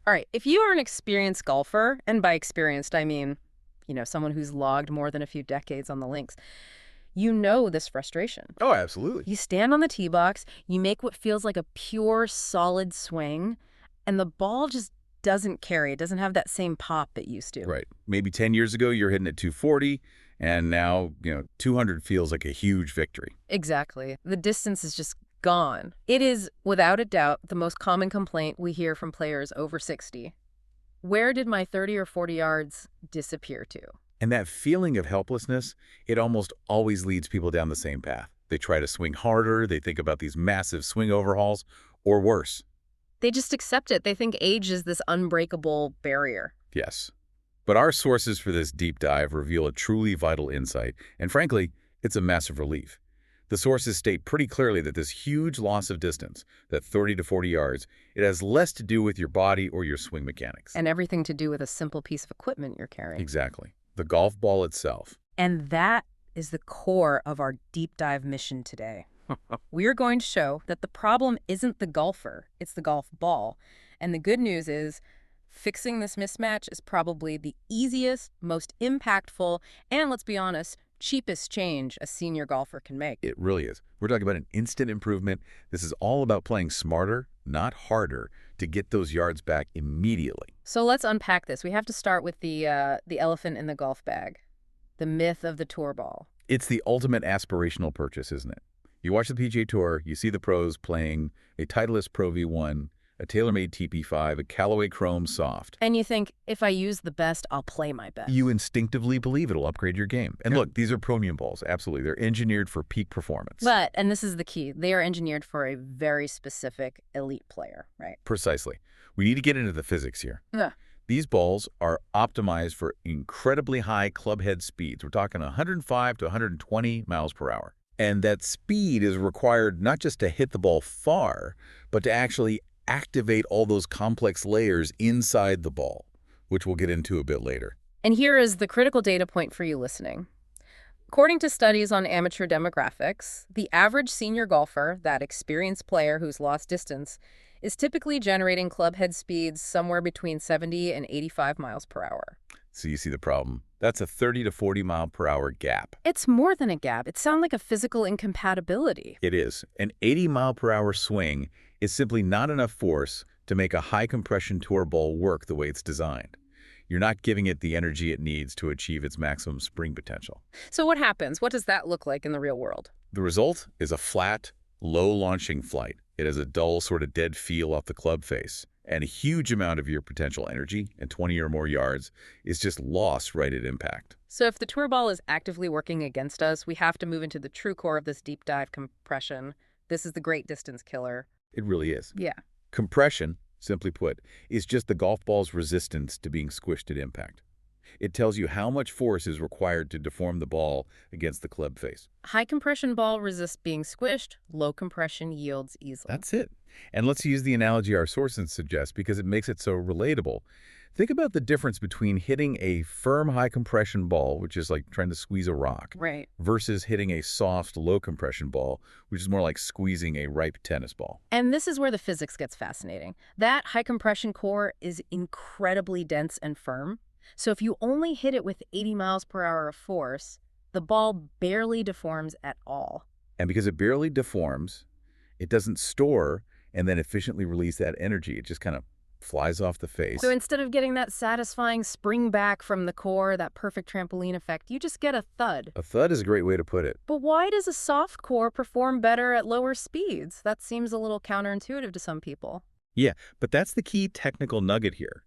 All right, if you are an experienced golfer, and by experienced I mean, someone who's logged more than a few decades on the links, you know this frustration. Oh, absolutely. You stand on the tee box, you make what feels like a pure, solid swing, and the ball just doesn't carry. It doesn't have that same pop it used to. Right. Maybe 10 years ago, you're hitting at 240, and now, 200 feels like a huge victory. Exactly. The distance is just gone. It is, without a doubt, the most common complaint we hear from players over 60. Where did my 30 or 40 yards disappear to? And that feeling of helplessness, it almost always leads people down the same path. They try to swing harder, they think about these massive swing overhauls, or worse. They just accept it. They think age is this unbreakable barrier. Yes. But our sources for this deep dive reveal a truly vital insight, and frankly, it's a massive relief. The sources state pretty clearly that this huge loss of distance, that 30 to 40 yards, it has less to do with your body or your swing mechanics. And everything to do with a simple piece of equipment you're carrying. Exactly. The golf ball itself. And that is the core of our deep dive mission today. We're going to show that the problem isn't the golfer, it's the golf ball. And the good news is, fixing this mismatch is probably the easiest, most impactful, and let's be honest, cheapest change a senior golfer can make. It really is. We're talking about an instant improvement. This is all about playing smarter, not harder, to get those yards back immediately. So let's unpack this. We have to start with the elephant in the golf bag, the myth of the tour ball. It's the ultimate aspirational purchase, isn't it? You watch the PGA Tour, you see the pros playing a Titleist Pro V1, a TaylorMade TP5, a Callaway Chrome Soft. And you think, if I use the best, I'll play my best. You instinctively believe it'll upgrade your game. And look, these are premium balls, absolutely. They're engineered for peak performance. But, and this is the key, they are engineered for a very specific elite player, right? Precisely. We need to get into the physics here. Yeah. These balls are optimized for incredibly high club head speeds. We're talking 105 to 120 miles per hour. And that speed is required not just to hit the ball far, but to actually activate all those complex layers inside the ball, which we'll get into a bit later. And here is the critical data point for you listening. According to studies on amateur demographics, the average senior golfer, that experienced player who's lost distance, is typically generating club head speeds somewhere between 70 and 85 miles per hour. So you see the problem. That's a 30 to 40 mile per hour gap. It's more than a gap. It sounds like a physical incompatibility. It is. An 80 mile per hour swing is simply not enough force to make a high compression tour ball work the way it's designed. You're not giving it the energy it needs to achieve its maximum spring potential. So what happens? What does that look like in the real world? The result is a flat, low launching flight. It has a dull, sort of dead feel off the club face. And a huge amount of your potential energy, and 20 or more yards, is just lost right at impact. So if the tour ball is actively working against us, we have to move into the true core of this deep dive compression. This is the great distance killer. It really is. Yeah. Compression, simply put, is just the golf ball's resistance to being squished at impact. It tells you how much force is required to deform the ball against the club face. High compression ball resists being squished. Low compression yields easily. That's it. And let's use the analogy our sources suggest because it makes it so relatable. Think about the difference between hitting a firm high compression ball, which is like trying to squeeze a rock, Right. versus hitting a soft low compression ball, which is more like squeezing a ripe tennis ball. And this is where the physics gets fascinating. That high compression core is incredibly dense and firm. So if you only hit it with 80 miles per hour of force, the ball barely deforms at all. And because it barely deforms, it doesn't store and then efficiently release that energy. It just kind of flies off the face. So instead of getting that satisfying spring back from the core, that perfect trampoline effect, you just get a thud. A thud is a great way to put it. But why does a soft core perform better at lower speeds? That seems a little counterintuitive to some people. Yeah, but that's the key technical nugget here.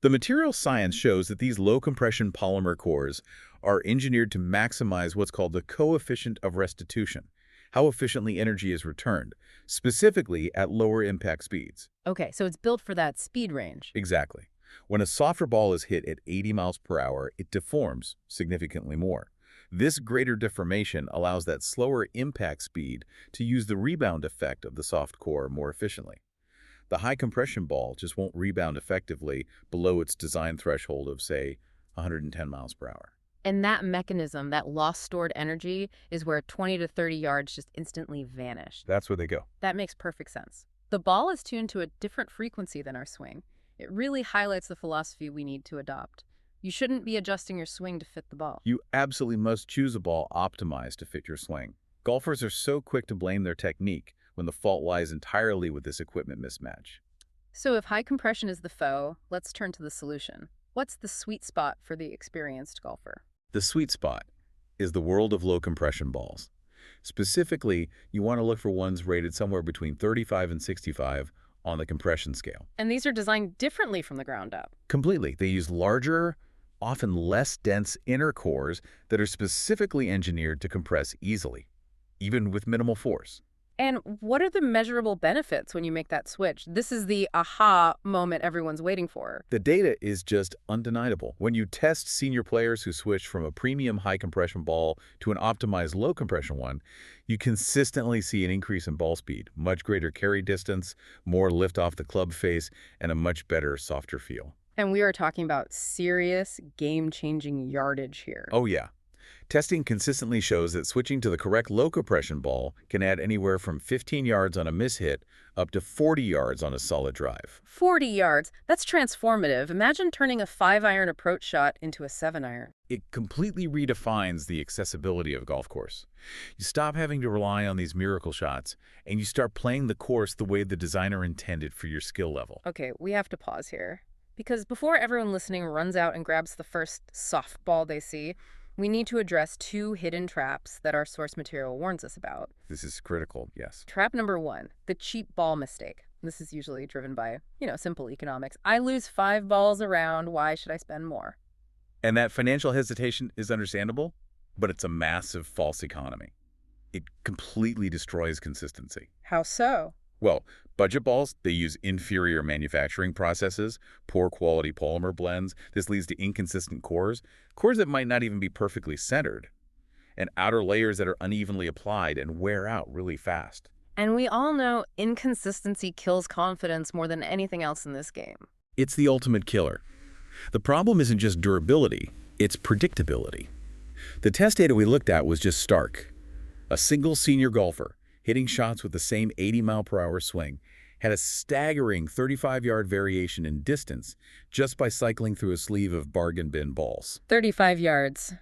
The material science shows that these low-compression polymer cores are engineered to maximize what's called the coefficient of restitution, how efficiently energy is returned, specifically at lower impact speeds. Okay, so it's built for that speed range. Exactly. When a softer ball is hit at 80 miles per hour, it deforms significantly more. This greater deformation allows that slower impact speed to use the rebound effect of the soft core more efficiently. The high compression ball just won't rebound effectively below its design threshold of, say, 110 miles per hour. And that mechanism, that lost stored energy, is where 20 to 30 yards just instantly vanish. That's where they go. That makes perfect sense. The ball is tuned to a different frequency than our swing. It really highlights the philosophy we need to adopt. You shouldn't be adjusting your swing to fit the ball. You absolutely must choose a ball optimized to fit your swing. Golfers are so quick to blame their technique when the fault lies entirely with this equipment mismatch. So if high compression is the foe, let's turn to the solution. What's the sweet spot for the experienced golfer? The sweet spot is the world of low compression balls. Specifically, you want to look for ones rated somewhere between 35 and 65 on the compression scale. And these are designed differently from the ground up. Completely. They use larger, often less dense inner cores that are specifically engineered to compress easily, even with minimal force. And what are the measurable benefits when you make that switch? This is the aha moment everyone's waiting for. The data is just undeniable. When you test senior players who switch from a premium high compression ball to an optimized low compression one, you consistently see an increase in ball speed, much greater carry distance, more lift off the club face, and a much better, softer feel. And we are talking about serious, game-changing yardage here. Oh yeah. Testing consistently shows that switching to the correct low compression ball can add anywhere from 15 yards on a mishit up to 40 yards on a solid drive. 40 yards. That's transformative. Imagine turning a 5-iron approach shot into a 7-iron. It completely redefines the accessibility of a golf course. You stop having to rely on these miracle shots, and you start playing the course the way the designer intended for your skill level. Okay, we have to pause here. Because before everyone listening runs out and grabs the first softball they see, we need to address two hidden traps that our source material warns us about. This is critical, yes. Trap number 1, the cheap ball mistake. This is usually driven by, simple economics. I lose 5 balls around, why should I spend more? And that financial hesitation is understandable, but it's a massive false economy. It completely destroys consistency. How so? Well, budget balls, they use inferior manufacturing processes, poor quality polymer blends. This leads to inconsistent cores that might not even be perfectly centered, and outer layers that are unevenly applied and wear out really fast. And we all know inconsistency kills confidence more than anything else in this game. It's the ultimate killer. The problem isn't just durability, it's predictability. The test data we looked at was just stark. A single senior golfer, hitting shots with the same 80-mile-per-hour swing, had a staggering 35-yard variation in distance just by cycling through a sleeve of bargain bin balls. 35 yards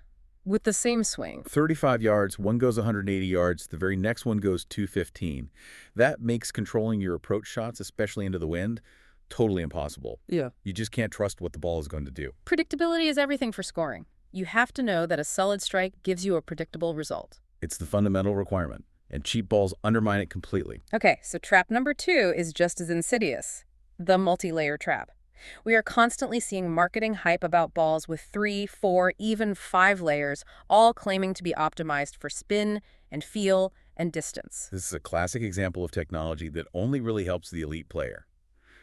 with the same swing. 35 yards, one goes 180 yards, the very next one goes 215. That makes controlling your approach shots, especially into the wind, totally impossible. Yeah. You just can't trust what the ball is going to do. Predictability is everything for scoring. You have to know that a solid strike gives you a predictable result. It's the fundamental requirement, and cheap balls undermine it completely. Okay, so trap number 2 is just as insidious, the multi-layer trap. We are constantly seeing marketing hype about balls with 3, 4, even 5 layers, all claiming to be optimized for spin and feel and distance. This is a classic example of technology that only really helps the elite player.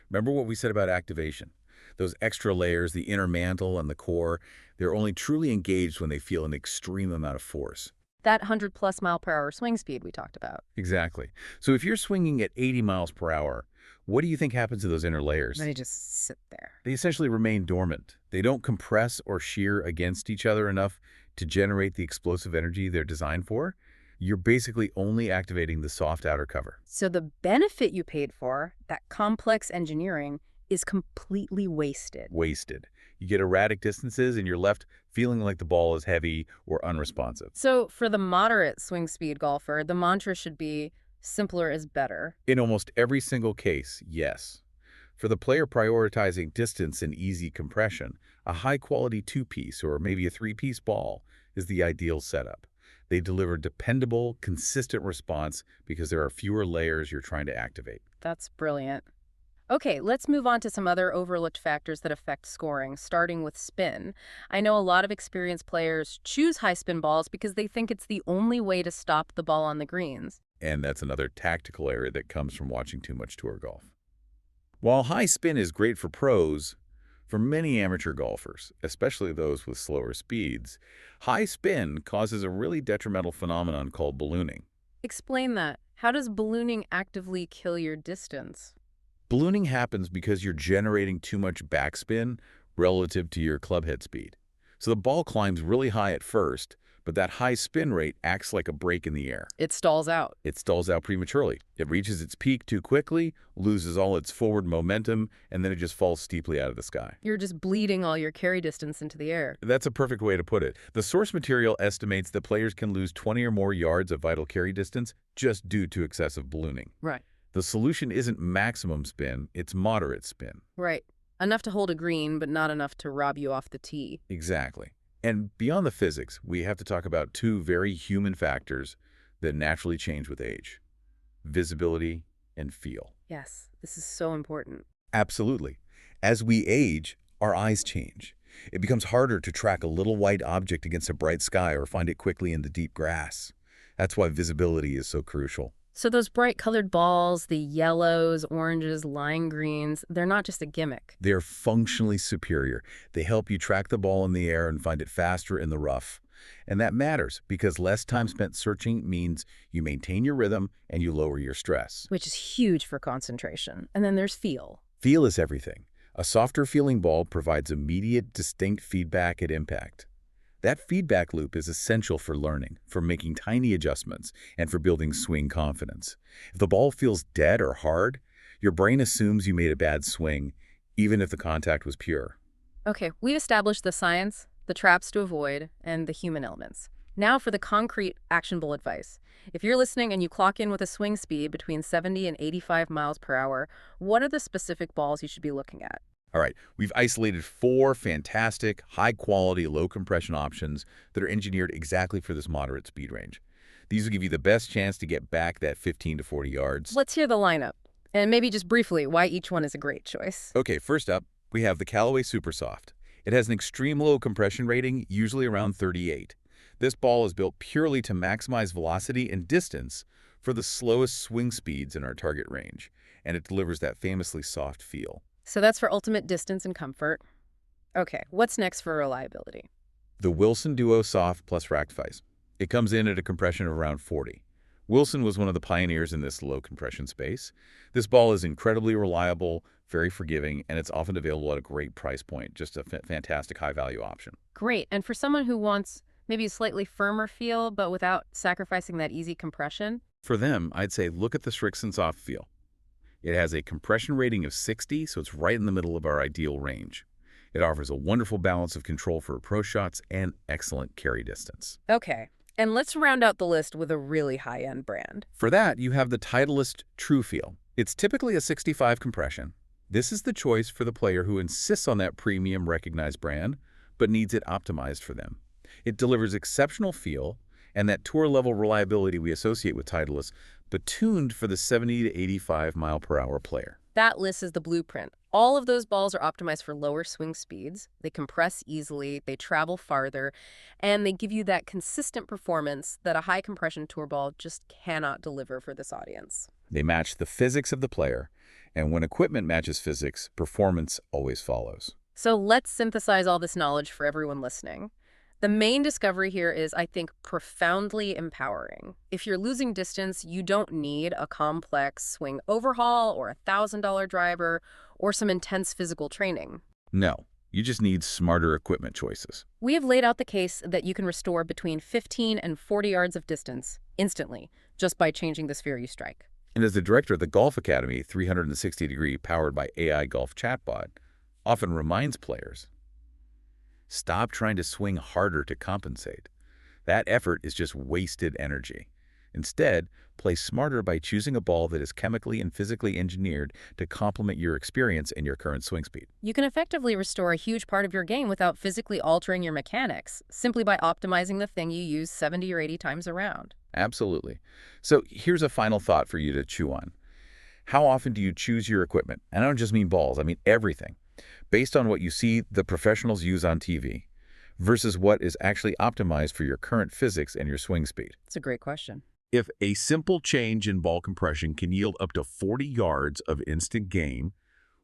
Remember what we said about activation? Those extra layers, the inner mantle and the core, they're only truly engaged when they feel an extreme amount of force. That 100+ mile per hour swing speed we talked about. Exactly. So if you're swinging at 80 miles per hour, what do you think happens to those inner layers? They just sit there. They essentially remain dormant. They don't compress or shear against each other enough to generate the explosive energy they're designed for. You're basically only activating the soft outer cover. So the benefit you paid for, that complex engineering, is completely wasted. Wasted. You get erratic distances and you're left feeling like the ball is heavy or unresponsive. So for the moderate swing speed golfer, the mantra should be simpler is better. In almost every single case, yes. For the player prioritizing distance and easy compression, a high-quality 2-piece or maybe a 3-piece ball is the ideal setup. They deliver dependable, consistent response because there are fewer layers you're trying to activate. That's brilliant. Okay, let's move on to some other overlooked factors that affect scoring, starting with spin. I know a lot of experienced players choose high spin balls because they think it's the only way to stop the ball on the greens. And that's another tactical area that comes from watching too much tour golf. While high spin is great for pros, for many amateur golfers, especially those with slower speeds, high spin causes a really detrimental phenomenon called ballooning. Explain that. How does ballooning actively kill your distance? Ballooning happens because you're generating too much backspin relative to your club head speed. So the ball climbs really high at first, But that high spin rate acts like a brake in the air. It stalls out. It stalls out prematurely. It reaches its peak too quickly, loses all its forward momentum, and then it just falls steeply out of the sky. You're just bleeding all your carry distance into the air. That's a perfect way to put it. The source material estimates that players can lose 20 or more yards of vital carry distance just due to excessive ballooning. Right. The solution isn't maximum spin, it's moderate spin. Right. Enough to hold a green, but not enough to rob you off the tee. Exactly. And beyond the physics, we have to talk about two very human factors that naturally change with age: visibility and feel. Yes, this is so important. Absolutely. As we age, our eyes change. It becomes harder to track a little white object against a bright sky or find it quickly in the deep grass. That's why visibility is so crucial. So those bright colored balls, the yellows, oranges, lime greens, they're not just a gimmick. They're functionally superior. They help you track the ball in the air and find it faster in the rough. And that matters because less time spent searching means you maintain your rhythm and you lower your stress. Which is huge for concentration. And then there's feel. Feel is everything. A softer feeling ball provides immediate, distinct feedback at impact. That feedback loop is essential for learning, for making tiny adjustments, and for building swing confidence. If the ball feels dead or hard, your brain assumes you made a bad swing, even if the contact was pure. Okay, we've established the science, the traps to avoid, and the human elements. Now for the concrete, actionable advice. If you're listening and you clock in with a swing speed between 70 and 85 miles per hour, what are the specific balls you should be looking at? All right, we've isolated 4 fantastic, high-quality, low-compression options that are engineered exactly for this moderate speed range. These will give you the best chance to get back that 15 to 40 yards. Let's hear the lineup, and maybe just briefly why each one is a great choice. Okay, first up, we have the Callaway Super Soft. It has an extreme low compression rating, usually around 38. This ball is built purely to maximize velocity and distance for the slowest swing speeds in our target range, and it delivers that famously soft feel. So that's for ultimate distance and comfort. Okay, what's next for reliability? The Wilson Duo Soft plus Racked Vise. It comes in at a compression of around 40. Wilson was one of the pioneers in this low compression space. This ball is incredibly reliable, very forgiving, and it's often available at a great price point. Just a fantastic high-value option. Great, and for someone who wants maybe a slightly firmer feel, but without sacrificing that easy compression? For them, I'd say look at the Strixon Soft Feel. It has a compression rating of 60, so it's right in the middle of our ideal range. It offers a wonderful balance of control for approach shots and excellent carry distance. Okay, and let's round out the list with a really high-end brand. For that, you have the Titleist True Feel. It's typically a 65 compression. This is the choice for the player who insists on that premium recognized brand, but needs it optimized for them. It delivers exceptional feel and that tour-level reliability we associate with Titleist, but tuned for the 70 to 85 mile per hour player. That list is the blueprint. All of those balls are optimized for lower swing speeds. They compress easily, they travel farther, and they give you that consistent performance that a high compression tour ball just cannot deliver for this audience. They match the physics of the player, and when equipment matches physics, performance always follows. So let's synthesize all this knowledge for everyone listening. The main discovery here is, I think, profoundly empowering. If you're losing distance, you don't need a complex swing overhaul or a $1,000 driver or some intense physical training. No, you just need smarter equipment choices. We have laid out the case that you can restore between 15 and 40 yards of distance instantly just by changing the sphere you strike. And as the director of the Golf Academy 360-degree powered by AI golf chatbot often reminds players, stop trying to swing harder to compensate. That effort is just wasted energy. Instead, play smarter by choosing a ball that is chemically and physically engineered to complement your experience and your current swing speed. You can effectively restore a huge part of your game without physically altering your mechanics, simply by optimizing the thing you use 70 or 80 times around. Absolutely. So here's a final thought for you to chew on. How often do you choose your equipment? And I don't just mean balls, I mean everything. Based on what you see the professionals use on TV versus what is actually optimized for your current physics and your swing speed. It's a great question. If a simple change in ball compression can yield up to 40 yards of instant gain,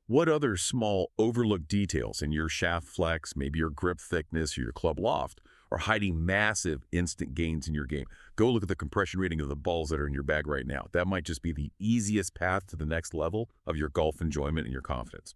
what other small overlooked details in your shaft flex, maybe your grip thickness or your club loft, are hiding massive instant gains in your game? Go look at the compression rating of the balls that are in your bag right now. That might just be the easiest path to the next level of your golf enjoyment and your confidence.